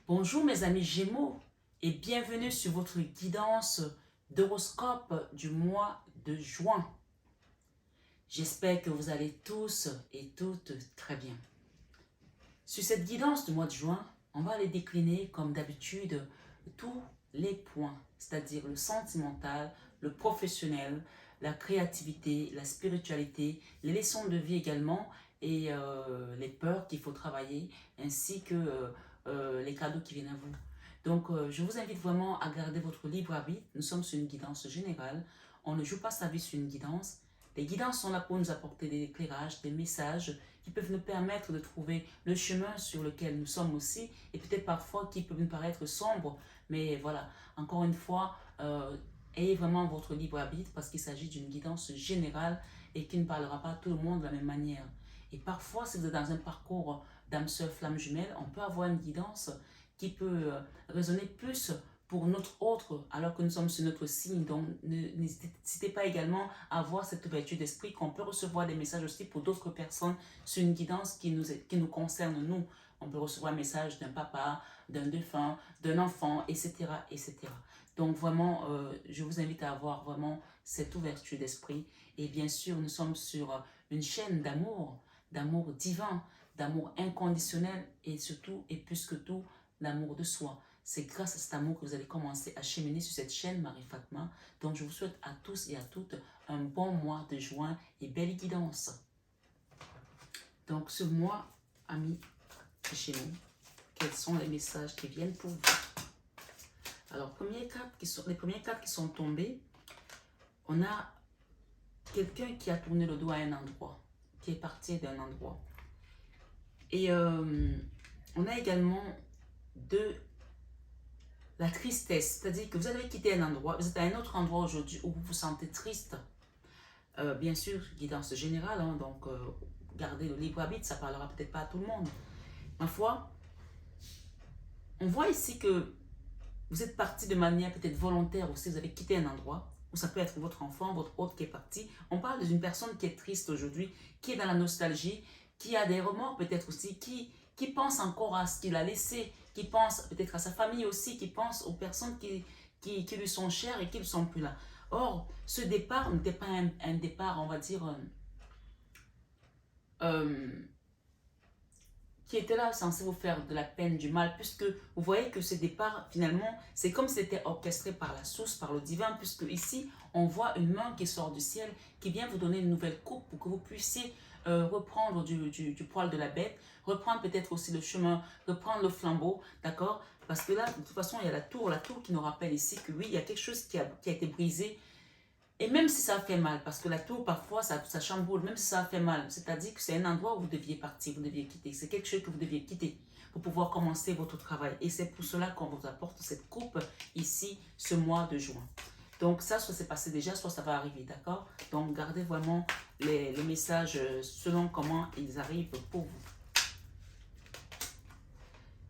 Bonjour mes amis Gémeaux et bienvenue sur votre guidance d'horoscope du mois de juin. J'espère que vous allez tous et toutes très bien. Sur cette guidance du mois de juin, on va les décliner comme d'habitude tous les points, c'est-à-dire le sentimental, le professionnel, la créativité, la spiritualité, les leçons de vie également et les peurs qu'il faut travailler ainsi que les cadeaux qui viennent à vous. Donc, je vous invite vraiment à garder votre libre arbitre. Nous sommes sur une guidance générale. On ne joue pas sa vie sur une guidance. Les guidances sont là pour nous apporter des éclairages, des messages qui peuvent nous permettre de trouver le chemin sur lequel nous sommes aussi et peut-être parfois qui peuvent nous paraître sombres. Mais voilà, encore une fois, ayez vraiment votre libre arbitre parce qu'il s'agit d'une guidance générale et qui ne parlera pas à tout le monde de la même manière. Et parfois, si vous êtes dans un parcours d'âme sœur, flamme jumelle, on peut avoir une guidance qui peut résonner plus pour notre autre, alors que nous sommes sur notre signe. Donc, n'hésitez pas également à avoir cette ouverture d'esprit qu'on peut recevoir des messages aussi pour d'autres personnes sur une guidance qui nous concerne nous. On peut recevoir un message d'un papa, d'un défunt, d'un enfant, etc., etc. Donc, vraiment, je vous invite à avoir vraiment cette ouverture d'esprit. Et bien sûr, nous sommes sur une chaîne d'amour divin, d'amour inconditionnel et surtout, et plus que tout, l'amour de soi. C'est grâce à cet amour que vous allez commencer à cheminer sur cette chaîne Marie Fatma. Donc, je vous souhaite à tous et à toutes un bon mois de juin et belle guidance. Donc, ce mois, amis chez nous, quels sont les messages qui viennent pour vous? Alors, les premières cartes qui sont tombées, on a quelqu'un qui a tourné le dos à un endroit, qui est parti d'un endroit. Et on a également la tristesse, c'est-à-dire que vous avez quitté un endroit, vous êtes à un autre endroit aujourd'hui où vous vous sentez triste. Bien sûr, guidance générale, hein, donc gardez le libre arbitre, ça parlera peut-être pas à tout le monde. Ma foi, on voit ici que vous êtes parti de manière peut-être volontaire aussi, vous avez quitté un endroit, ou ça peut être votre enfant, votre hôte qui est parti. On parle d'une personne qui est triste aujourd'hui, qui est dans la nostalgie, qui a des remords peut-être aussi, qui pense encore à ce qu'il a laissé, qui pense peut-être à sa famille aussi, qui pense aux personnes qui lui sont chères et qui ne sont plus là. Or, ce départ n'était pas un départ, on va dire, qui était là censé vous faire de la peine, du mal, puisque vous voyez que ce départ, finalement, c'est comme si c'était orchestré par la source, par le divin, puisque ici, on voit une main qui sort du ciel, qui vient vous donner une nouvelle coupe pour que vous puissiez reprendre du poil de la bête, reprendre peut-être aussi le chemin, reprendre le flambeau, d'accord? Parce que là, de toute façon, il y a la tour qui nous rappelle ici que oui, il y a quelque chose qui a été brisé. Et même si ça fait mal, parce que la tour, parfois, ça chamboule, même si ça fait mal, c'est-à-dire que c'est un endroit où vous deviez partir, vous deviez quitter. C'est quelque chose que vous deviez quitter pour pouvoir commencer votre travail. Et c'est pour cela qu'on vous apporte cette coupe ici, ce mois de juin. Donc ça, soit c'est passé déjà, soit ça va arriver, d'accord? Donc gardez vraiment les messages selon comment ils arrivent pour vous.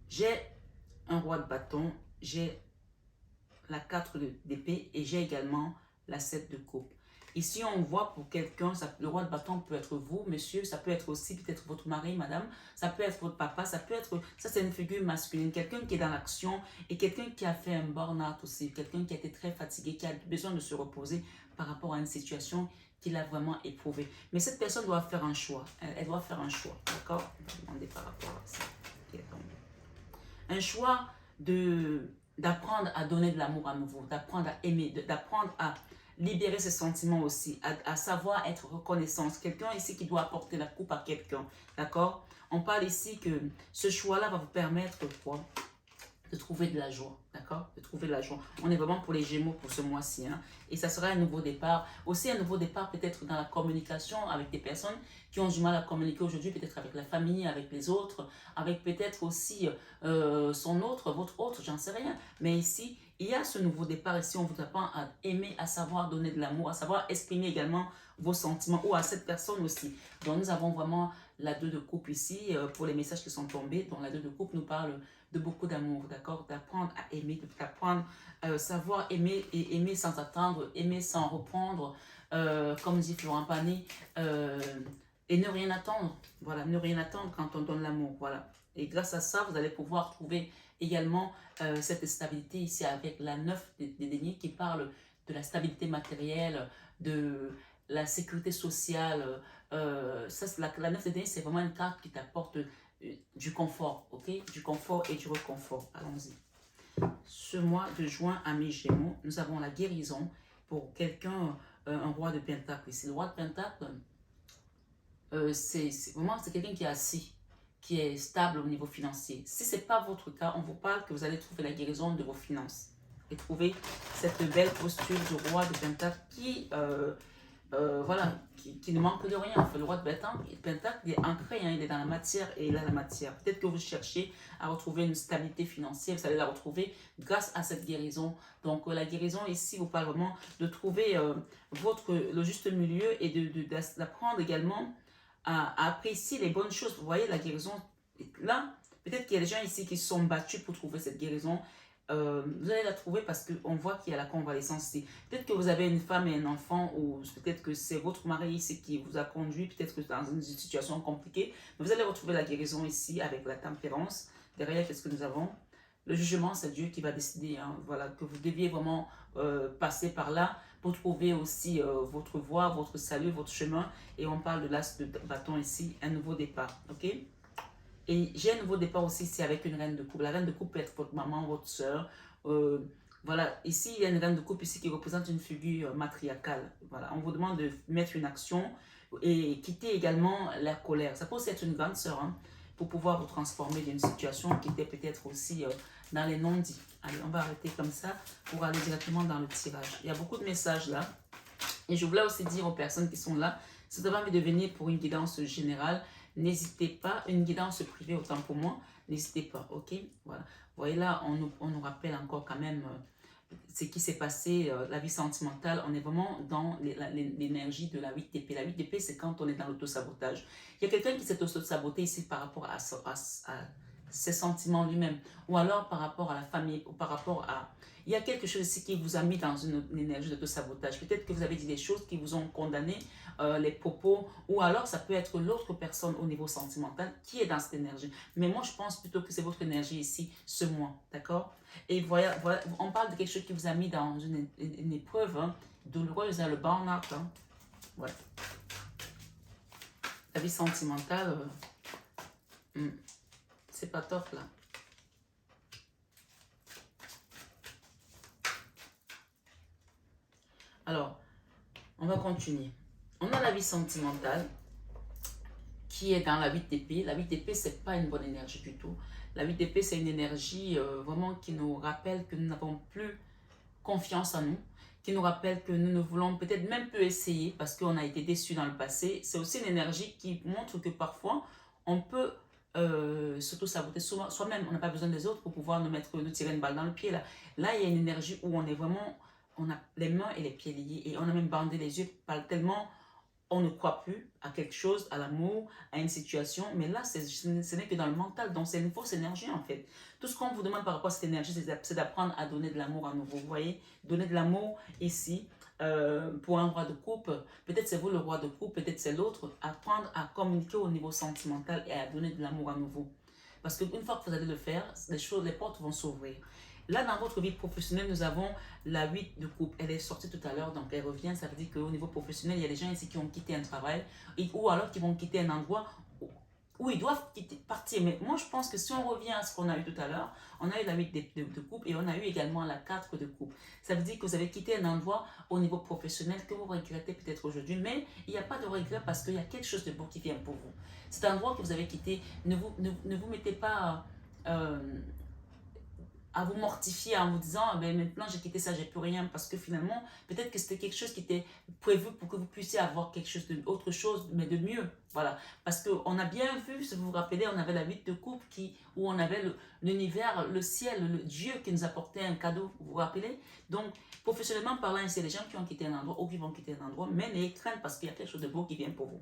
J'ai un roi de bâton, j'ai la 4 d'épée et j'ai également la 7 de coupe. Ici, on voit pour quelqu'un, le roi de bâton peut être vous, monsieur, ça peut être aussi peut-être votre mari, madame, ça peut être votre papa, ça peut être, ça c'est une figure masculine, quelqu'un qui est dans l'action et quelqu'un qui a fait un burn-out aussi, quelqu'un qui a été très fatigué, qui a besoin de se reposer par rapport à une situation qu'il a vraiment éprouvée. Mais cette personne doit faire un choix, elle doit faire un choix, d'accord? On va demander par rapport à ça. Un choix d'apprendre à donner de l'amour à nouveau, d'apprendre à aimer, d'apprendre à libérer ses sentiments aussi, à savoir être reconnaissance. Quelqu'un ici qui doit apporter la coupe à quelqu'un, d'accord? On parle ici que ce choix-là va vous permettre quoi? De trouver de la joie, d'accord? De trouver de la joie. On est vraiment pour les Gémeaux pour ce mois-ci, hein? Et ça sera un nouveau départ. Aussi un nouveau départ peut-être dans la communication avec des personnes qui ont du mal à communiquer aujourd'hui, peut-être avec la famille, avec les autres, avec peut-être aussi votre autre, j'en sais rien. Mais ici, il y a ce nouveau départ ici, on vous apprend à aimer, à savoir donner de l'amour, à savoir exprimer également vos sentiments ou à cette personne aussi. Donc nous avons vraiment la 2 de coupe ici pour les messages qui sont tombés. Donc la 2 de coupe nous parle de beaucoup d'amour, d'accord? D'apprendre à aimer, d'apprendre à savoir aimer et aimer sans attendre, aimer sans reprendre, comme dit Florent Pagny, et ne rien attendre. Voilà, ne rien attendre quand on donne l'amour, voilà. Et grâce à ça, vous allez pouvoir trouver également cette stabilité ici avec la 9 des deniers qui parle de la stabilité matérielle, de la sécurité sociale. Ça, la 9 des deniers, c'est vraiment une carte qui t'apporte du confort, ok? Du confort et du reconfort. Allons-y. Ce mois de juin à mes Gémeaux, nous avons la guérison pour quelqu'un, un roi de Pentacle. Ici, le roi de Pentacle, c'est quelqu'un qui est assis, qui est stable au niveau financier. Si ce n'est pas votre cas, on vous parle que vous allez trouver la guérison de vos finances et trouver cette belle posture du roi de Pentacle qui, voilà, qui ne manque de rien. Enfin, le roi de Pentacle, il est ancré, hein, il est dans la matière et il a la matière. Peut-être que vous cherchez à retrouver une stabilité financière, vous allez la retrouver grâce à cette guérison. Donc, la guérison ici vous parle vraiment de trouver le juste milieu et d'apprendre également à apprécier les bonnes choses. Vous voyez, la guérison, là, peut-être qu'il y a des gens ici qui se sont battus pour trouver cette guérison. Vous allez la trouver parce qu'on voit qu'il y a la convalescence ici. Peut-être que vous avez une femme et un enfant ou peut-être que c'est votre mari ici qui vous a conduit, peut-être que dans une situation compliquée. Mais vous allez retrouver la guérison ici avec la tempérance. Derrière, qu'est-ce que nous avons? Le jugement, c'est Dieu qui va décider. Hein, voilà, que vous deviez vraiment passer par là pour trouver aussi votre voie, votre salut, votre chemin. Et on parle de l'as de bâton ici, un nouveau départ. Ok? Et j'ai un nouveau départ aussi ici avec une reine de coupe. La reine de coupe peut être votre maman, votre soeur. Voilà, ici il y a une reine de coupe ici qui représente une figure matriarcale. Voilà, on vous demande de mettre une action et quitter également la colère. Ça peut aussi être une grande soeur hein, pour pouvoir vous transformer d'une situation qui était peut-être aussi dans les non-dits. Allez, on va arrêter comme ça pour aller directement dans le tirage. Il y a beaucoup de messages là. Et je voulais aussi dire aux personnes qui sont là, si vous avez envie de venir pour une guidance générale, n'hésitez pas, une guidance privée autant pour moi, n'hésitez pas, ok? Voilà. Vous voyez là, on nous rappelle encore quand même ce qui s'est passé, la vie sentimentale, on est vraiment dans l'énergie de la 8 d'épée. La 8 d'épée, c'est quand on est dans l'autosabotage. Il y a quelqu'un qui s'est auto-saboté ici par rapport à ses sentiments lui-même, ou alors par rapport à la famille, ou par rapport à... Il y a quelque chose ici qui vous a mis dans une énergie d'auto-sabotage. Peut-être que vous avez dit des choses qui vous ont condamné, les propos, ou alors ça peut être l'autre personne au niveau sentimental qui est dans cette énergie. Mais moi, je pense plutôt que c'est votre énergie ici, ce mois, d'accord? Et voilà, on parle de quelque chose qui vous a mis dans une épreuve hein, douloureuse, hein, le burn-out. Hein. Ouais. La vie sentimentale, c'est pas top là. Alors, on va continuer. On a la vie sentimentale qui est dans la 8 d'épée. La 8 d'épée, c'est pas une bonne énergie du tout. La 8 d'épée, c'est une énergie vraiment qui nous rappelle que nous n'avons plus confiance en nous, qui nous rappelle que nous ne voulons peut-être même plus essayer parce qu'on a été déçus dans le passé. C'est aussi une énergie qui montre que parfois, on peut s'auto-saboter soi-même. On n'a pas besoin des autres pour pouvoir nous tirer une balle dans le pied. Là, il y a une énergie où on est vraiment, on a les mains et les pieds liés et on a même bandé les yeux tellement on ne croit plus à quelque chose, à l'amour, à une situation, mais là, ce n'est que dans le mental, donc c'est une fausse énergie en fait. Tout ce qu'on vous demande par rapport à cette énergie, c'est d'apprendre à donner de l'amour à nouveau, vous voyez, donner de l'amour ici, pour un roi de coupe, peut-être c'est vous le roi de coupe, peut-être c'est l'autre, apprendre à communiquer au niveau sentimental et à donner de l'amour à nouveau. Parce qu'une fois que vous allez le faire, les portes vont s'ouvrir. Là, dans votre vie professionnelle, nous avons la 8 de coupe. Elle est sortie tout à l'heure, donc elle revient. Ça veut dire qu'au niveau professionnel, il y a des gens ici qui ont quitté un travail ou alors qui vont quitter un endroit où ils doivent partir. Mais moi, je pense que si on revient à ce qu'on a eu tout à l'heure, on a eu la 8 de coupe et on a eu également la 4 de coupe. Ça veut dire que vous avez quitté un endroit au niveau professionnel que vous regrettez peut-être aujourd'hui, mais il n'y a pas de regret parce qu'il y a quelque chose de beau qui vient pour vous. Cet endroit que vous avez quitté, ne vous mettez pas... à vous mortifier en vous disant ben maintenant j'ai quitté ça, j'ai plus rien, parce que finalement peut-être que c'était quelque chose qui était prévu pour que vous puissiez avoir quelque chose autre chose mais de mieux, voilà, parce que on a bien vu, si vous vous rappelez, on avait la 8 de coupe où on avait l'univers, le ciel, le Dieu qui nous apportait un cadeau, vous vous rappelez? Donc professionnellement parlant, c'est les gens qui ont quitté un endroit ou qui vont quitter un endroit, mais n'ayez crainte parce qu'il y a quelque chose de beau qui vient pour vous.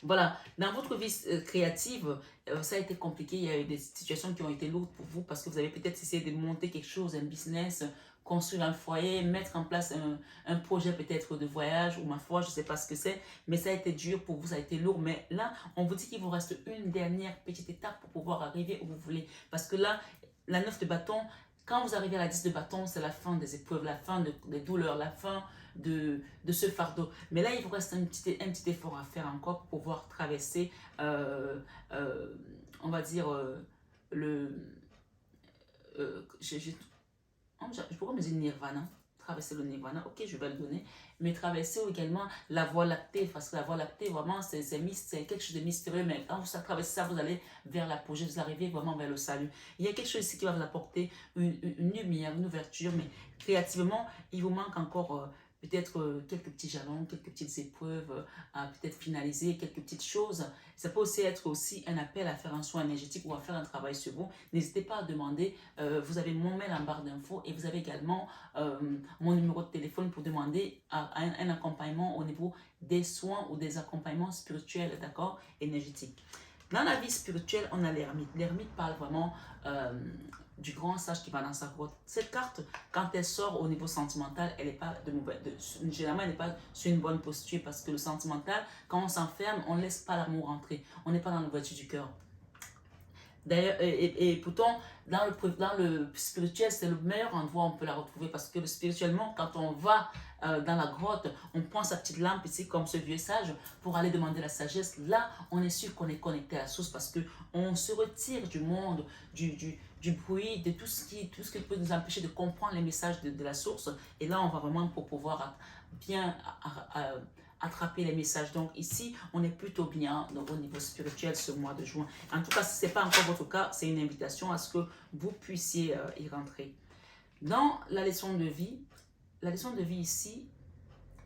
Voilà, dans votre vie créative, ça a été compliqué. Il y a eu des situations qui ont été lourdes pour vous parce que vous avez peut-être essayé de monter quelque chose, un business, construire un foyer, mettre en place un projet peut-être de voyage ou ma foi, je ne sais pas ce que c'est, mais ça a été dur pour vous, ça a été lourd. Mais là, on vous dit qu'il vous reste une dernière petite étape pour pouvoir arriver où vous voulez. Parce que là, la 9 de bâton, quand vous arrivez à la 10 de bâton, c'est la fin des épreuves, la fin des douleurs, la fin de ce fardeau. Mais là, il vous reste un petit effort à faire encore pour pouvoir traverser, on va dire, le... je pourrais me dire nirvana. Traverser le nirvana, ok, je vais le donner. Mais traverser également la voie lactée, parce que la voie lactée, vraiment, c'est quelque chose de mystérieux. Mais quand vous traversez ça, vous allez vers l'apogée, vous arrivez vraiment vers le salut. Il y a quelque chose ici qui va vous apporter une lumière, une ouverture, mais créativement, il vous manque encore peut-être quelques petits jalons, quelques petites épreuves à peut-être finaliser, quelques petites choses. Ça peut aussi être aussi un appel à faire un soin énergétique ou à faire un travail sur vous. N'hésitez pas à demander. Vous avez mon mail en barre d'infos et vous avez également mon numéro de téléphone pour demander un accompagnement au niveau des soins ou des accompagnements spirituels, d'accord, énergétiques. Dans la vie spirituelle, on a l'ermite. L'ermite parle vraiment du grand sage qui va dans sa grotte. Cette carte, quand elle sort au niveau sentimental, elle n'est pas de mauvaise. Généralement, elle n'est pas sur une bonne posture parce que le sentimental, quand on s'enferme, on ne laisse pas l'amour entrer. On n'est pas dans la voiture du cœur. D'ailleurs, et pourtant, dans le spirituel, c'est le meilleur endroit où on peut la retrouver parce que spirituellement, quand on va dans la grotte, on prend sa petite lampe ici, comme ce vieux sage, pour aller demander la sagesse. Là, on est sûr qu'on est connecté à la source parce qu'on se retire du monde, du bruit, de tout ce qui peut nous empêcher de comprendre les messages de la source. Et là, on va vraiment pour pouvoir bien attraper les messages. Donc ici, on est plutôt bien donc, au niveau spirituel ce mois de juin. En tout cas, si ce n'est pas encore votre cas, c'est une invitation à ce que vous puissiez y rentrer. Dans la leçon de vie ici,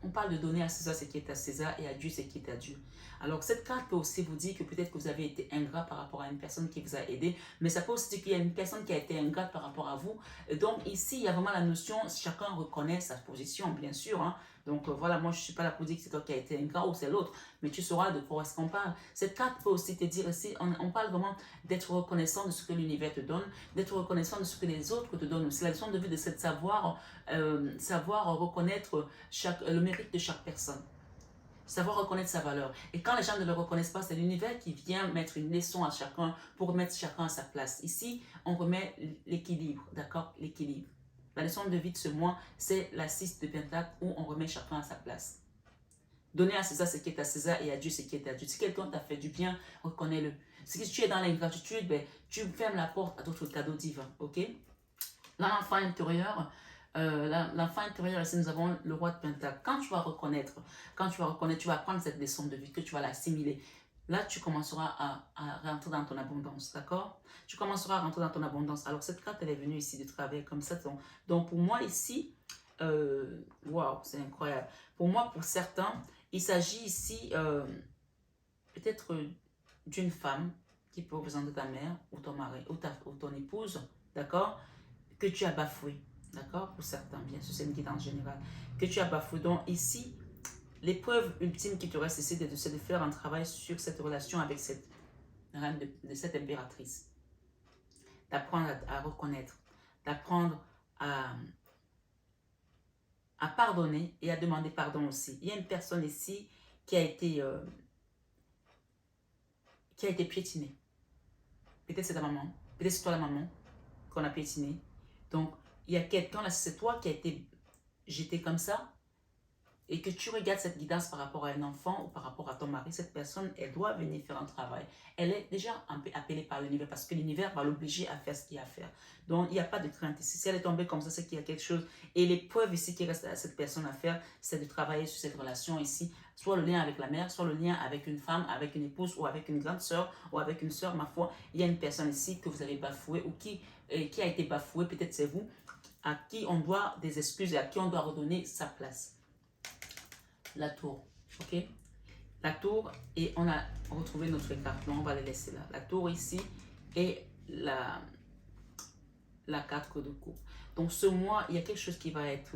on parle de donner à César ce qui est à César et à Dieu ce qui est à Dieu. Alors cette carte peut aussi vous dire que peut-être que vous avez été ingrat par rapport à une personne qui vous a aidé, mais ça peut aussi dire qu'il y a une personne qui a été ingrate par rapport à vous. Et donc ici, il y a vraiment la notion, chacun reconnaît sa position, bien sûr. Hein. Donc voilà, moi je ne suis pas là pour dire que c'est toi qui as été ingrat ou c'est l'autre, mais tu sauras de quoi est-ce qu'on parle. Cette carte peut aussi te dire ici, on parle vraiment d'être reconnaissant de ce que l'univers te donne, d'être reconnaissant de ce que les autres te donnent. C'est la leçon de vue de cette savoir reconnaître le mérite de chaque personne. Savoir reconnaître sa valeur. Et quand les gens ne le reconnaissent pas, c'est l'univers qui vient mettre une leçon à chacun pour remettre chacun à sa place. Ici, on remet l'équilibre, d'accord? L'équilibre. La leçon de vie de ce mois, c'est la 6 de Pentacle où on remet chacun à sa place. Donner à César ce qui est à César et à Dieu ce qui est à Dieu. Si quelqu'un t'a fait du bien, reconnais-le. Si tu es dans l'ingratitude, ben, tu fermes la porte à d'autres cadeaux divins, ok? Dans l'enfant intérieur, ici nous avons le roi de Pentacle. Quand tu vas reconnaître, tu vas prendre cette leçon de vie, que tu vas l'assimiler. Là, tu commenceras à rentrer dans ton abondance, d'accord? Tu commenceras à rentrer dans ton abondance. Alors, cette carte, elle est venue ici de travailler comme ça. Donc pour moi, ici, waouh, c'est incroyable. Pour moi, pour certains, il s'agit ici peut-être d'une femme qui peut représenter ta mère ou ton mari ou ton épouse, d'accord? Que tu as bafoué, d'accord? Pour certains, bien sûr, c'est une guidance générale. Que tu as bafoué. Donc ici, l'épreuve ultime qui te reste ici, c'est de faire un travail sur cette relation avec cette reine, cette impératrice. D'apprendre à reconnaître, d'apprendre à pardonner et à demander pardon aussi. Il y a une personne ici qui a été piétinée. Peut-être c'est ta maman, peut-être c'est toi la maman qu'on a piétinée. Donc, il y a quelqu'un là, c'est toi qui a été jeté comme ça et que tu regardes cette guidance par rapport à un enfant ou par rapport à ton mari, cette personne, elle doit venir faire un travail. Elle est déjà un peu appelée par l'univers parce que l'univers va l'obliger à faire ce qu'il y a à faire. Donc, il n'y a pas de crainte ici. Si elle est tombée comme ça, c'est qu'il y a quelque chose. Et l'épreuve ici qui reste à cette personne à faire, c'est de travailler sur cette relation ici. Soit le lien avec la mère, soit le lien avec une femme, avec une épouse ou avec une grande sœur ou avec une sœur, ma foi. Il y a une personne ici que vous avez bafouée ou qui a été bafouée, peut-être c'est vous, à qui on doit des excuses et à qui on doit redonner sa place. La tour, ok? La tour, et on a retrouvé notre carte, donc on va les laisser là. La tour ici et la 4 de coupe. Donc ce mois, il y a quelque chose qui va être,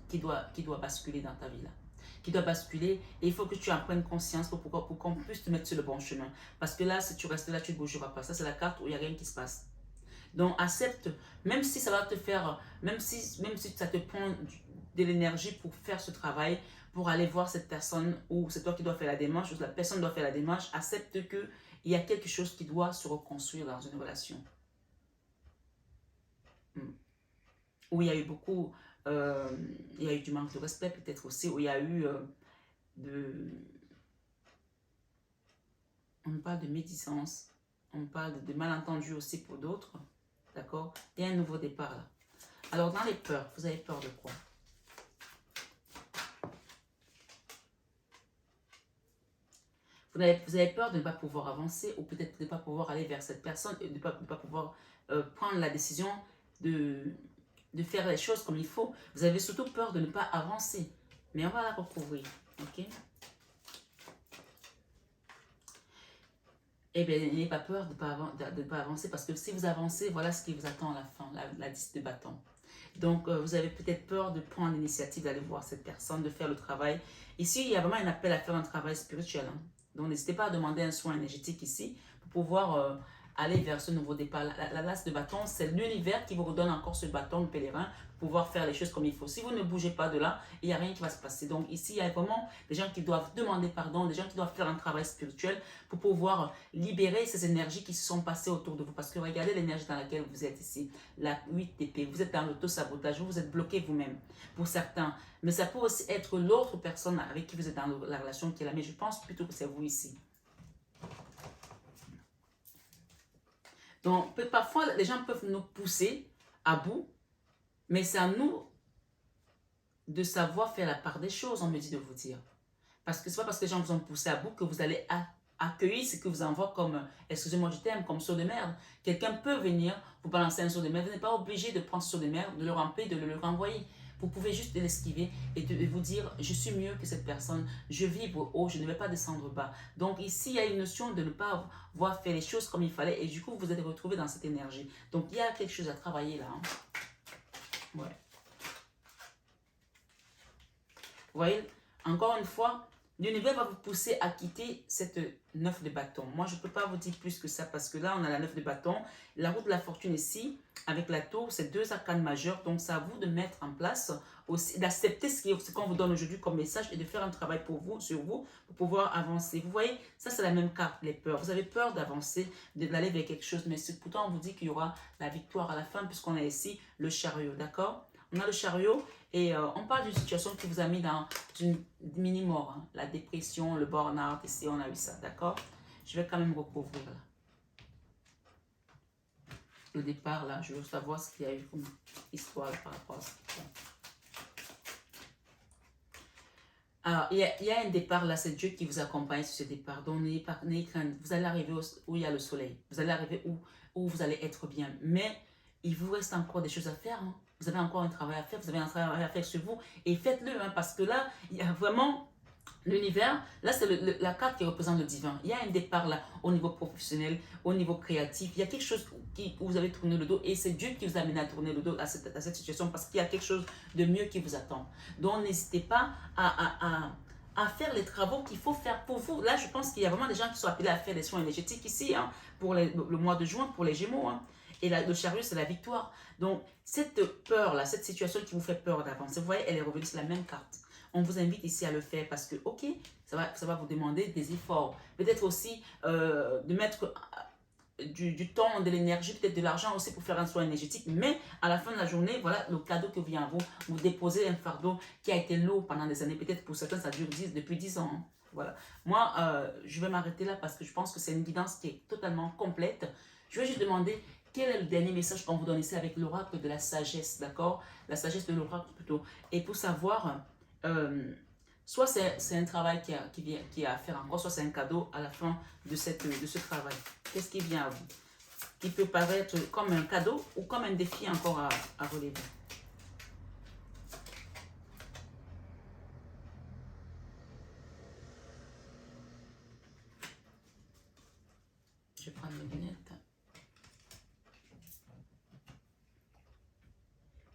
qui doit basculer dans ta vie là. qui doit basculer et il faut que tu en prennes conscience pour qu'on puisse te mettre sur le bon chemin. Parce que là, si tu restes là, tu ne bougeras pas. Ça, c'est la carte où il n'y a rien qui se passe. Donc, accepte, même si ça va te faire, même si ça te prend de l'énergie pour faire ce travail, pour aller voir cette personne ou c'est toi qui dois faire la démarche ou la personne doit faire la démarche, accepte qu'il y a quelque chose qui doit se reconstruire dans une relation. Où il y a eu beaucoup, il y a eu du manque de respect peut-être aussi, où il y a eu on parle de médisance, on parle de malentendus aussi pour d'autres, d'accord? Il y a un nouveau départ là. Alors dans les peurs, vous avez peur de quoi? Vous avez peur de ne pas pouvoir avancer ou peut-être de ne pas pouvoir aller vers cette personne et de ne pas pouvoir prendre la décision de faire les choses comme il faut. Vous avez surtout peur de ne pas avancer. Mais on va la recouvrir, ok? Eh bien, n'ayez pas peur de ne pas avancer parce que si vous avancez, voilà ce qui vous attend à la fin, la 10 de bâton. Donc, vous avez peut-être peur de prendre l'initiative d'aller voir cette personne, de faire le travail. Ici, il y a vraiment un appel à faire un travail spirituel. Hein. Donc, n'hésitez pas à demander un soin énergétique ici pour pouvoir aller vers ce nouveau départ. La lasse de bâton, c'est l'univers qui vous redonne encore ce bâton de pèlerin pour pouvoir faire les choses comme il faut. Si vous ne bougez pas de là, il n'y a rien qui va se passer. Donc, ici, il y a vraiment des gens qui doivent demander pardon, des gens qui doivent faire un travail spirituel pour pouvoir libérer ces énergies qui se sont passées autour de vous. Parce que regardez l'énergie dans laquelle vous êtes ici. La 8 d'épée, vous êtes dans l'auto-sabotage, vous êtes bloqué vous-même pour certains. Mais ça peut aussi être l'autre personne avec qui vous êtes dans la relation qui est là. Mais je pense plutôt que c'est vous ici. Donc, parfois, les gens peuvent nous pousser à bout, mais c'est à nous de savoir faire la part des choses, on me dit de vous dire. Parce que ce n'est pas parce que les gens vous ont poussé à bout que vous allez accueillir ce que vous envoie comme, excusez-moi du terme, comme saut de merde. Quelqu'un peut venir vous balancer un saut de merde. Vous n'êtes pas obligé de prendre ce saut de merde, de le remplir, de le renvoyer. Vous pouvez juste l'esquiver et de vous dire, je suis mieux que cette personne, je vibre haut, je ne vais pas descendre bas. Donc ici, il y a une notion de ne pas voir faire les choses comme il fallait et du coup, vous êtes retrouvé dans cette énergie. Donc il y a quelque chose à travailler là. Hein. Ouais. Vous voyez, encore une fois, l'univers va vous pousser à quitter cette 9 de bâton. Moi, je ne peux pas vous dire plus que ça parce que là, on a la 9 de bâton. La route de la fortune ici, avec la tour, c'est 2 arcanes majeures. Donc, c'est à vous de mettre en place aussi, d'accepter ce qu'on vous donne aujourd'hui comme message et de faire un travail pour vous, sur vous, pour pouvoir avancer. Vous voyez, ça, c'est la même carte, les peurs. Vous avez peur d'avancer, d'aller vers quelque chose, mais pourtant, on vous dit qu'il y aura la victoire à la fin puisqu'on a ici le chariot, d'accord? On a le chariot et on parle d'une situation qui vous a mis dans une mini-mort. Hein, la dépression, le burn-out, ici on a eu ça, d'accord? Je vais quand même recouvrir là. Le départ là, je veux savoir ce qu'il y a eu comme histoire par rapport à ça. Alors, il y a un départ là, c'est Dieu qui vous accompagne sur ce départ. Donc, n'ayez crainte. Vous allez arriver où il y a le soleil. Vous allez arriver où vous allez être bien. Mais il vous reste encore des choses à faire. Hein. Vous avez encore un travail à faire. Vous avez un travail à faire sur vous. Et faites-le, hein, parce que là, il y a vraiment l'univers. Là, c'est la carte qui représente le divin. Il y a un départ là, au niveau professionnel, au niveau créatif. Il y a quelque chose où vous avez tourné le dos. Et c'est Dieu qui vous amène à tourner le dos à cette situation parce qu'il y a quelque chose de mieux qui vous attend. Donc, n'hésitez pas à faire les travaux qu'il faut faire pour vous. Là, je pense qu'il y a vraiment des gens qui sont appelés à faire des soins énergétiques ici, hein, pour le mois de juin, pour les Gémeaux. Hein. Et le chariot, c'est la victoire. Donc, cette peur-là, cette situation qui vous fait peur d'avancer, vous voyez, elle est revenue sur la même carte. On vous invite ici à le faire parce que, ok, ça va vous demander des efforts. Peut-être aussi de mettre du temps, de l'énergie, peut-être de l'argent aussi pour faire un soin énergétique. Mais à la fin de la journée, voilà le cadeau que vient à vous. Vous déposez un fardeau qui a été lourd pendant des années. Peut-être pour certains, ça dure depuis 10 ans. Hein. Voilà. Moi, je vais m'arrêter là parce que je pense que c'est une guidance qui est totalement complète. Je vais juste demander quel est le dernier message qu'on vous donne ici avec l'oracle de la sagesse, d'accord? La sagesse de l'oracle plutôt. Et pour savoir, soit c'est un travail qui est à faire encore, soit c'est un cadeau à la fin de ce travail. Qu'est-ce qui vient à vous? Qui peut paraître comme un cadeau ou comme un défi encore à relever. Je vais prendre mes lunettes.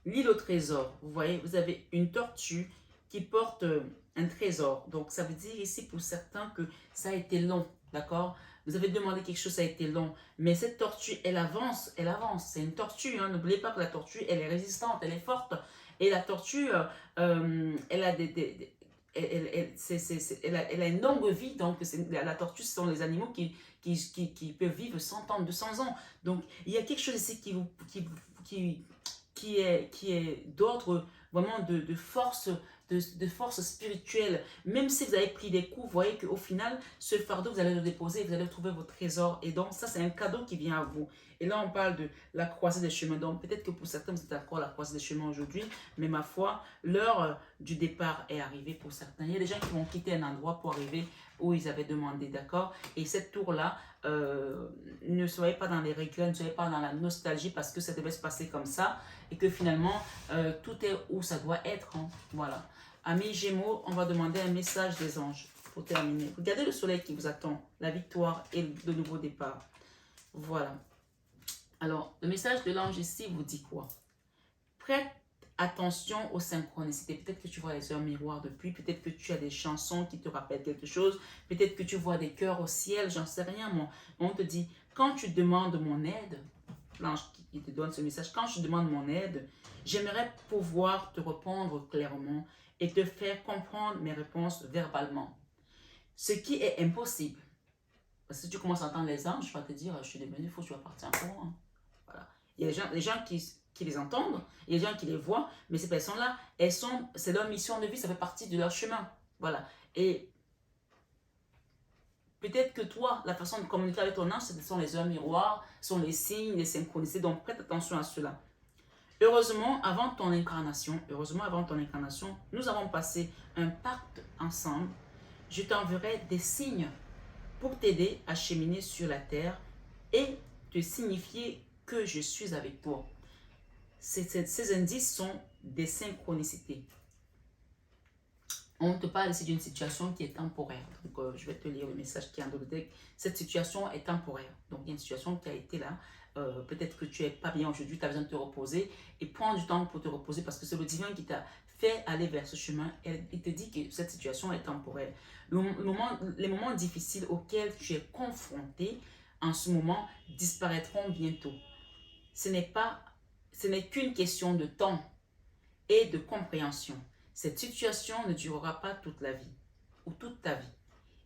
L'île au trésor. Vous voyez, vous avez une tortue qui porte un trésor. Donc, ça veut dire ici pour certains que ça a été long, d'accord? Vous avez demandé quelque chose, ça a été long. Mais cette tortue, elle avance, elle avance. C'est une tortue, hein. N'oubliez pas que la tortue, elle est résistante, elle est forte. Et la tortue, elle a elle a une longue vie. Donc, la tortue, ce sont les animaux qui peuvent vivre 100 ans, 200 ans. Donc, il y a quelque chose ici qui est d'ordre vraiment de force, de force spirituelle. Même si vous avez pris des coups, vous voyez qu'au final, ce fardeau, vous allez le déposer, vous allez trouver votre trésor. Et donc, ça, c'est un cadeau qui vient à vous. Et là, on parle de la croisée des chemins. Donc, peut-être que pour certains, vous êtes d'accord à la croisée des chemins aujourd'hui, mais ma foi, l'heure du départ est arrivée pour certains. Il y a des gens qui vont quitter un endroit pour arriver où ils avaient demandé, d'accord? Et cette tour-là, ne soyez pas dans les regrets, ne soyez pas dans la nostalgie parce que ça devait se passer comme ça et que finalement, tout est où ça doit être. Hein. Voilà. Amis Gémeaux, on va demander un message des anges pour terminer. Regardez le soleil qui vous attend, la victoire et le nouveau départ. Voilà. Alors, le message de l'ange ici vous dit quoi? Prête attention aux synchronicités. Peut-être que tu vois les heures miroirs depuis, peut-être que tu as des chansons qui te rappellent quelque chose, peut-être que tu vois des cœurs au ciel, j'en sais rien moi. On te dit, quand tu demandes mon aide, l'ange qui te donne ce message, quand je demande mon aide, j'aimerais pouvoir te répondre clairement et te faire comprendre mes réponses verbalement. Ce qui est impossible. Parce que si tu commences à entendre les anges, je vais te dire, je suis devenu fou, tu vas partir en courant. Hein. Voilà. Il y a des gens qui les entendent, il y a des gens qui les voient, mais ces personnes-là, c'est leur mission de vie, ça fait partie de leur chemin. Voilà. Et peut-être que toi, la façon de communiquer avec ton ange, ce sont les heures miroirs, ce sont les signes, les synchronicités, donc prête attention à cela. Heureusement, avant ton incarnation, nous avons passé un pacte ensemble. Je t'enverrai des signes pour t'aider à cheminer sur la terre et te signifier que je suis avec toi. Ces indices sont des synchronicités. On te parle ici d'une situation qui est temporaire. Donc, je vais te lire le message qui est en deck. Cette situation est temporaire. Donc, il y a une situation qui a été là. Peut-être que tu n'es pas bien aujourd'hui, tu as besoin de te reposer. Et prends du temps pour te reposer parce que c'est le divin qui t'a fait aller vers ce chemin. Il te dit que cette situation est temporaire. Les moments difficiles auxquels tu es confronté en ce moment disparaîtront bientôt. Ce n'est qu'une question de temps et de compréhension. Cette situation ne durera pas toute la vie ou toute ta vie.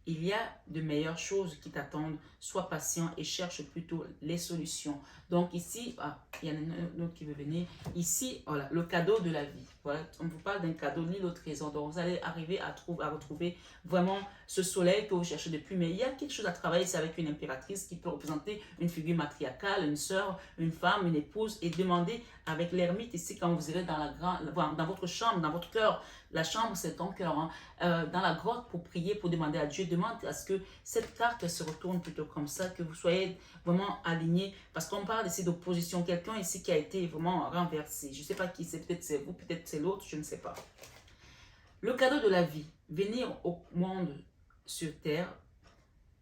Il y a de meilleures choses qui t'attendent. Sois patient et cherche plutôt les solutions. Donc ici, il y en a un autre qui veut venir. Ici, voilà, le cadeau de la vie. Voilà, on vous parle d'un cadeau, l'île au trésor. Donc vous allez arriver à retrouver vraiment ce soleil que vous cherchez depuis. Mais il y a quelque chose à travailler, c'est avec une impératrice qui peut représenter une figure matriarcale, une sœur, une femme, une épouse. Et demander avec l'ermite ici, quand vous irez dans votre chambre, dans votre cœur. La chambre, c'est ton cœur. Hein. Dans la grotte pour prier, pour demander à Dieu, demande à ce que cette carte se retourne plutôt comme ça, que vous soyez vraiment alignés. Parce qu'on parle ici d'opposition. Quelqu'un ici qui a été vraiment renversé. Je ne sais pas qui c'est, peut-être c'est vous, peut-être c'est l'autre, je ne sais pas. Le cadeau de la vie, venir au monde sur terre.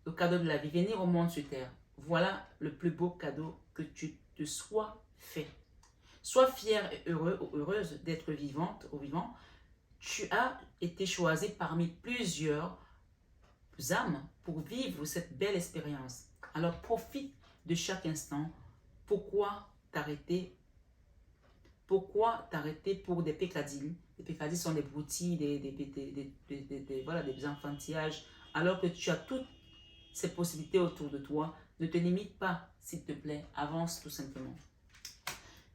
Le cadeau de la vie, venir au monde sur terre. Voilà le plus beau cadeau que tu te sois fait. Sois fier et heureux ou heureuse d'être vivante ou vivant. Tu as été choisi parmi plusieurs âmes pour vivre cette belle expérience. Alors profite de chaque instant. Pourquoi t'arrêter pour des pécadilles? Les pécadilles sont des broutilles, voilà, des enfantillages. Alors que tu as toutes ces possibilités autour de toi. Ne te limite pas, s'il te plaît. Avance tout simplement.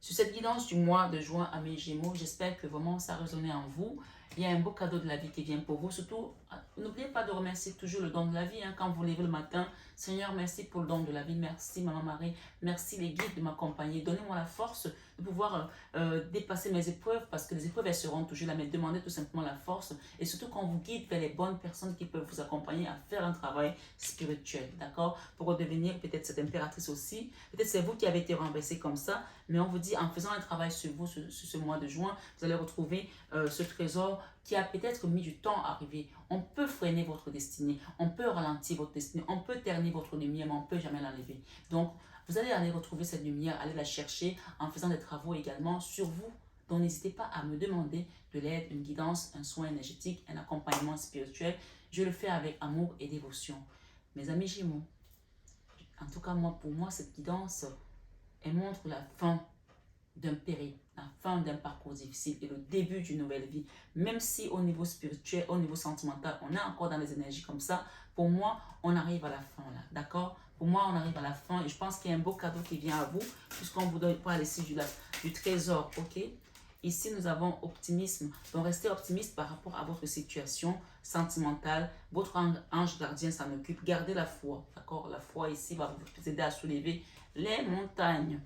Sur cette guidance du mois de juin à mes Gémeaux, j'espère que vraiment ça a résonné en vous. Il y a un beau cadeau de la vie qui vient pour vous. Surtout, n'oubliez pas de remercier toujours le don de la vie. Hein, quand vous levez le matin, Seigneur, merci pour le don de la vie. Merci, Maman Marie. Merci les guides de m'accompagner. Donnez-moi la force de pouvoir dépasser mes épreuves parce que les épreuves, elles seront toujours là. Mais demandez tout simplement la force. Et surtout, qu'on vous guide vers les bonnes personnes qui peuvent vous accompagner à faire un travail spirituel. D'accord? Pour redevenir peut-être cette impératrice aussi. Peut-être c'est vous qui avez été renversé comme ça. Mais on vous dit, en faisant un travail sur vous, sur ce mois de juin, vous allez retrouver ce trésor qui a peut-être mis du temps à arriver. On peut freiner votre destinée, on peut ralentir votre destinée, on peut ternir votre lumière, mais on ne peut jamais l'enlever. Donc, vous allez aller retrouver cette lumière, aller la chercher en faisant des travaux également sur vous, Donc, n'hésitez pas à me demander de l'aide, une guidance, un soin énergétique, un accompagnement spirituel. Je le fais avec amour et dévotion. Mes amis Gémeaux, en tout cas, pour moi, cette guidance, elle montre la fin d'un périple, la fin d'un parcours difficile et le début d'une nouvelle vie. Même si au niveau spirituel, au niveau sentimental, on est encore dans les énergies comme ça, pour moi, on arrive à la fin là, d'accord? Pour moi, on arrive à la fin et je pense qu'il y a un beau cadeau qui vient à vous, puisqu'on vous donne pas laisser du trésor, ok? Ici, nous avons optimisme. Donc, restez optimiste par rapport à votre situation sentimentale. Votre ange gardien s'en occupe. Gardez la foi, d'accord? La foi ici va vous aider à soulever les montagnes.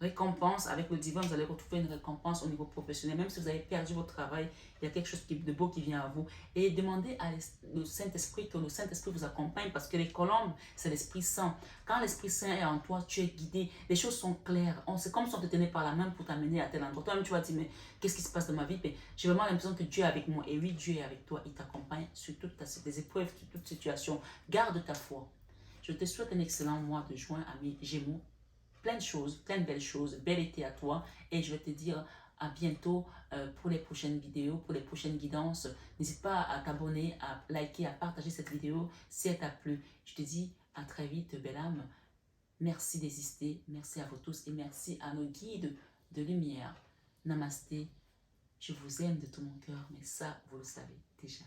Récompense, avec le divin, vous allez retrouver une récompense au niveau professionnel. Même si vous avez perdu votre travail, il y a quelque chose de beau qui vient à vous. Et demandez à le Saint-Esprit que le Saint-Esprit vous accompagne parce que les colombes, c'est l'Esprit Saint. Quand l'Esprit Saint est en toi, tu es guidé. Les choses sont claires. C'est comme si on te tenait par la main pour t'amener à tel endroit. Toi-même, tu vas dire, mais qu'est-ce qui se passe dans ma vie? J'ai vraiment l'impression que Dieu est avec moi. Et oui, Dieu est avec toi. Il t'accompagne sur toutes tes épreuves, sur toute situation. Garde ta foi. Je te souhaite un excellent mois de juin, amis Gémeaux. Plein de choses, plein de belles choses. Bel été à toi. Et je vais te dire à bientôt pour les prochaines vidéos, pour les prochaines guidances. N'hésite pas à t'abonner, à liker, à partager cette vidéo si elle t'a plu. Je te dis à très vite, belle âme. Merci d'exister. Merci à vous tous et merci à nos guides de lumière. Namasté. Je vous aime de tout mon cœur, mais ça, vous le savez déjà.